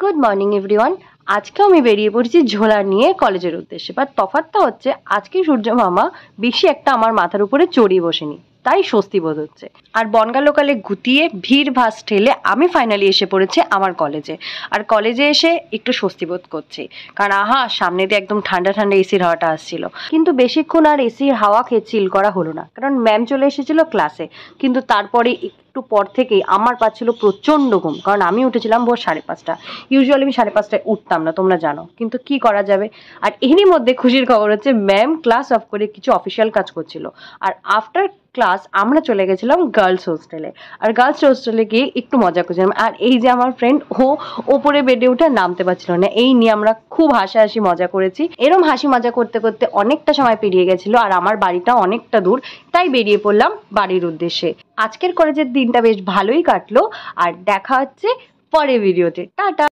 Good morning everyone. আজকেও আমি বেরিয়ে পড়েছি ঝোলা নিয়ে কলেজের উদ্দেশ্যে। বাট তফাৎটা হচ্ছে আজকে সূর্য মামা বেশি একটা আমার মাথার উপরে চড়িয়ে বসেনি, তাই স্বস্তি বোধ হচ্ছে। আর বনগা লোকালে গুটিয়ে ভিড় ভাস ঠেলে আমি ফাইনালি এসে পড়েছি আমার কলেজে। আর কলেজে এসে একটু স্বস্তি বোধ করছি, কারণ সামনে দিয়ে একদম ঠান্ডা ঠান্ডা এসির হাওয়াটা আসছিল। কিন্তু বেশিক্ষণ আর এসির হাওয়া খেয়ে চিল করা হলো না, কারণ ম্যাম চলে এসেছিল ক্লাসে। কিন্তু তারপরে একটু পর থেকেই আমার পাচ্ছিল প্রচণ্ড ঘুম, কারণ আমি উঠেছিলাম ভোর 5:30। ইউজুয়ালি আমি 5:30টায় উঠতাম না, তোমরা জানো, কিন্তু কি করা যাবে। আর এরই মধ্যে খুশির খবর হচ্ছে ম্যাম ক্লাস অফ করে কিছু অফিসিয়াল কাজ করছিল। আর আফটার ক্লাস আমরা চলে গেছিলাম গার্লস হোস্টেলে। আর গার্লস হোস্টেলে গিয়ে একটু মজা করছিলাম। আর এই যে আমার ফ্রেন্ড, ও ওপরে বেডে উঠে নামতে পারছিল না, এই নিয়ে আমরা খুব হাসাহাসি মজা করেছি। এরম হাসি মজা করতে করতে অনেকটা সময় পেরিয়ে গেছিল, আর আমার বাড়িটা অনেকটা দূর, তাই বেরিয়ে পড়লাম বাড়ির উদ্দেশ্যে। আজকের কলেজের দিনটা বেশ ভালোই কাটলো, আর দেখা হচ্ছে পরের ভিডিওতে। টাটা।